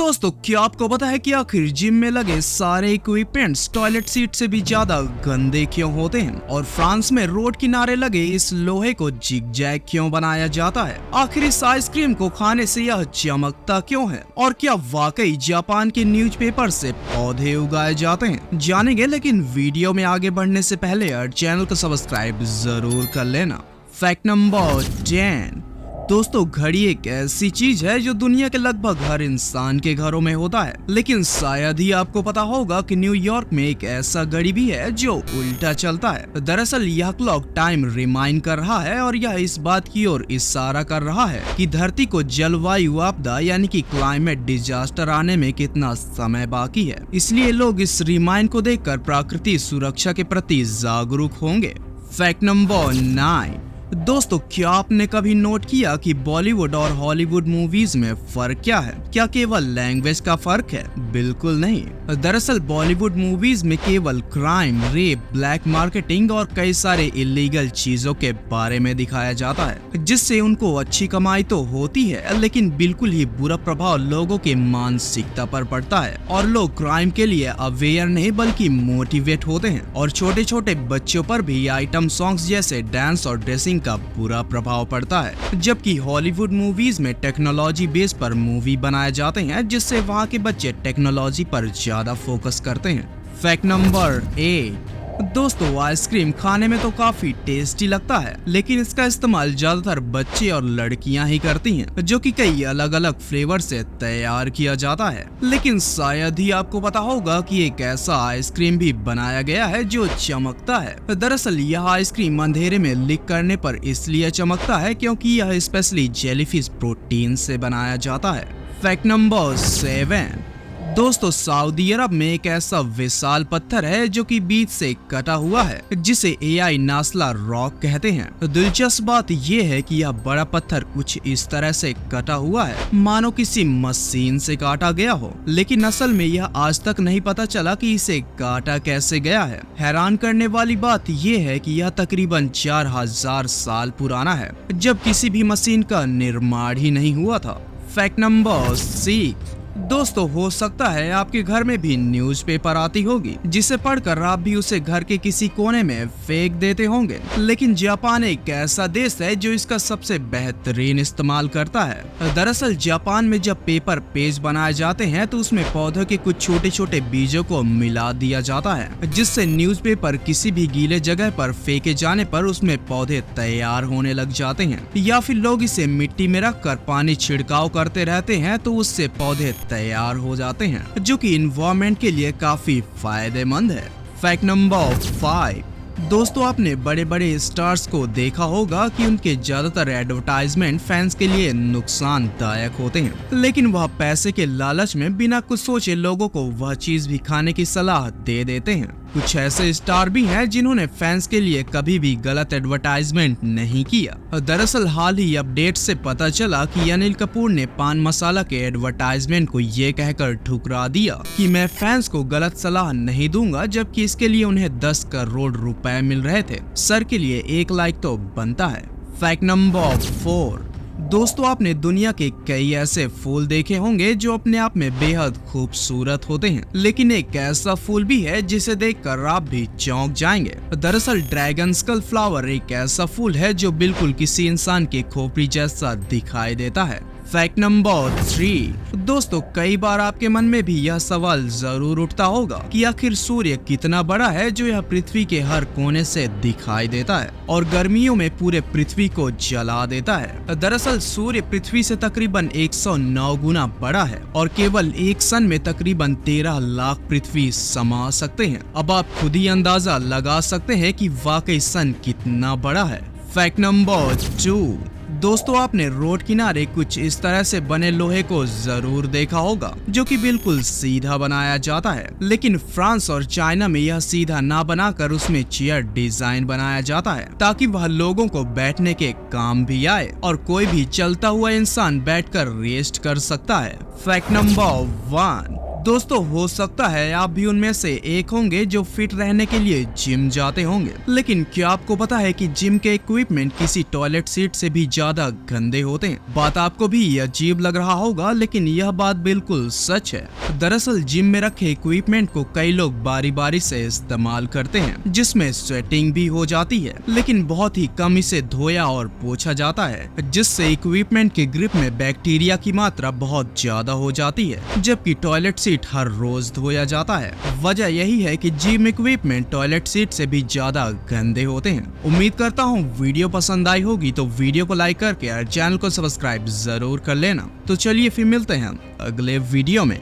दोस्तों, क्या आपको पता है कि आखिर जिम में लगे सारे इक्विपमेंट्स टॉयलेट सीट से भी ज्यादा गंदे क्यों होते हैं? और फ्रांस में रोड किनारे लगे इस लोहे को जिगजैग क्यों बनाया जाता है? आखिर इस आइसक्रीम को खाने से यह चमकता क्यों है? और क्या वाकई जापान के न्यूज़पेपर से पौधे उगाए जाते हैं? जानेंगे, लेकिन वीडियो में आगे बढ़ने से पहले चैनल को सब्सक्राइब जरूर कर लेना। Fact number 10। दोस्तों, घड़ी एक ऐसी चीज है जो दुनिया के लगभग हर इंसान के घरों में होता है, लेकिन शायद ही आपको पता होगा कि न्यूयॉर्क में एक ऐसा घड़ी भी है जो उल्टा चलता है। दरअसल यह क्लॉक टाइम रिमाइंड कर रहा है और यह इस बात की ओर इशारा कर रहा है कि धरती को जलवायु आपदा यानी कि क्लाइमेट डिजास्टर आने में कितना समय बाकी है। इसलिए लोग इस रिमाइंड को देखकर प्रकृति सुरक्षा के प्रति जागरूक होंगे। Fact number 9। दोस्तों, क्या आपने कभी नोट किया कि बॉलीवुड और हॉलीवुड मूवीज में फर्क क्या है? क्या केवल लैंग्वेज का फर्क है? बिल्कुल नहीं। दरअसल बॉलीवुड मूवीज में केवल क्राइम, रेप, ब्लैक मार्केटिंग और कई सारे इलीगल चीजों के बारे में दिखाया जाता है, जिससे उनको अच्छी कमाई तो होती है, लेकिन बिल्कुल ही बुरा प्रभाव लोगों के मानसिकता पर पड़ता है और लोग क्राइम के लिए अवेयर नहीं बल्कि मोटिवेट होते हैं। और छोटे छोटे बच्चों पर भी आइटम सॉन्ग्स जैसे डांस और ड्रेसिंग का बुरा प्रभाव पड़ता है। जबकि हॉलीवुड मूवीज में टेक्नोलॉजी बेस पर मूवी बनाए जाते हैं, जिससे वहाँ के बच्चे टेक्नोलॉजी पर ज्यादा फोकस करते हैं। Fact number 8। दोस्तों, आइसक्रीम खाने में तो काफी टेस्टी लगता है, लेकिन इसका इस्तेमाल ज्यादातर बच्चे और लड़कियां ही करती हैं, जो कि कई अलग अलग फ्लेवर से तैयार किया जाता है। लेकिन शायद ही आपको पता होगा कि एक ऐसा आइसक्रीम भी बनाया गया है जो चमकता है। दरअसल यह आइसक्रीम अंधेरे में लिक करने पर इसलिए चमकता है क्योंकि यह स्पेशली जेलीफिश प्रोटीन से बनाया जाता है। Fact number 7। दोस्तों, सऊदी अरब में एक ऐसा विशाल पत्थर है जो कि बीच से कटा हुआ है, जिसे एआई नासला रॉक कहते हैं। दिलचस्प बात यह है कि यह बड़ा पत्थर कुछ इस तरह से कटा हुआ है मानो किसी मशीन से काटा गया हो, लेकिन असल में यह आज तक नहीं पता चला कि इसे काटा कैसे गया है। हैरान करने वाली बात यह है कि यह तकरीबन 4000 साल पुराना है, जब किसी भी मशीन का निर्माण ही नहीं हुआ था। Fact number 6। दोस्तों, हो सकता है आपके घर में भी न्यूज़पेपर आती होगी, जिसे पढ़कर आप भी उसे घर के किसी कोने में फेंक देते होंगे। लेकिन जापान एक ऐसा देश है जो इसका सबसे बेहतरीन इस्तेमाल करता है। दरअसल जापान में जब पेपर पेज बनाए जाते हैं तो उसमें पौधों के कुछ छोटे छोटे बीजों को मिला दिया जाता है, जिससे न्यूज़पेपर किसी भी गीले जगह पर फेंके जाने पर उसमें पौधे तैयार होने लग जाते हैं। या फिर लोग इसे मिट्टी में रखकर पानी छिड़काव करते रहते हैं तो उससे पौधे तैयार हो जाते हैं, जो कि इन्वायरमेंट के लिए काफी फायदेमंद है। Fact number 5। दोस्तों, आपने बड़े बड़े स्टार्स को देखा होगा कि उनके ज्यादातर एडवर्टाइजमेंट फैंस के लिए नुकसानदायक होते हैं, लेकिन वह पैसे के लालच में बिना कुछ सोचे लोगों को वह चीज भी खाने की सलाह दे देते हैं। कुछ ऐसे स्टार भी हैं जिन्होंने फैंस के लिए कभी भी गलत एडवर्टाइजमेंट नहीं किया। दरअसल हाल ही अपडेट से पता चला कि अनिल कपूर ने पान मसाला के एडवर्टाइजमेंट को ये कहकर ठुकरा दिया कि मैं फैंस को गलत सलाह नहीं दूंगा, जबकि इसके लिए उन्हें 10 करोड़ रुपए मिल रहे थे। सर के लिए 1 लाइक तो बनता है। Fact number 4। दोस्तों, आपने दुनिया के कई ऐसे फूल देखे होंगे जो अपने आप में बेहद खूबसूरत होते हैं, लेकिन एक ऐसा फूल भी है जिसे देखकर आप भी चौंक जाएंगे। दरअसल ड्रैगन स्कल फ्लावर एक ऐसा फूल है जो बिल्कुल किसी इंसान के खोपड़ी जैसा दिखाई देता है। Fact number 3। दोस्तों, कई बार आपके मन में भी यह सवाल जरूर उठता होगा कि आखिर सूर्य कितना बड़ा है जो यह पृथ्वी के हर कोने से दिखाई देता है और गर्मियों में पूरे पृथ्वी को जला देता है। दरअसल सूर्य पृथ्वी से तकरीबन 109 गुना बड़ा है और केवल एक सन में तकरीबन 13 लाख पृथ्वी समा सकते हैं। अब आप खुद ही अंदाजा लगा सकते हैं कि वाकई सन कितना बड़ा है। Fact number 2। दोस्तों, आपने रोड किनारे कुछ इस तरह से बने लोहे को जरूर देखा होगा जो कि बिल्कुल सीधा बनाया जाता है, लेकिन फ्रांस और चाइना में यह सीधा ना बनाकर उसमें चेयर डिजाइन बनाया जाता है ताकि वह लोगों को बैठने के काम भी आए और कोई भी चलता हुआ इंसान बैठकर रेस्ट कर सकता है। Fact number 1। दोस्तों हो सकता है आप भी उनमें से एक होंगे जो फिट रहने के लिए जिम जाते होंगे, लेकिन क्या आपको पता है कि जिम के इक्विपमेंट किसी टॉयलेट सीट से भी ज्यादा गंदे होते हैं। बात आपको भी अजीब लग रहा होगा, लेकिन यह बात बिल्कुल सच है। दरअसल जिम में रखे इक्विपमेंट को कई लोग बारी बारी से इस्तेमाल करते हैं, जिसमें स्वेटिंग भी हो जाती है, लेकिन बहुत ही कम इसे धोया और पोछा जाता है, जिससे इक्विपमेंट के ग्रिप में बैक्टीरिया की मात्रा बहुत ज्यादा हो जाती है, जबकि टॉयलेट सीट हर रोज धोया जाता है। वजह यही है कि जिम इक्विपमेंट टॉयलेट सीट से भी ज्यादा गंदे होते हैं। उम्मीद करता हूँ वीडियो पसंद आई होगी, तो वीडियो को लाइक करके और चैनल को सब्सक्राइब जरूर कर लेना। तो चलिए फिर मिलते हैं अगले वीडियो में।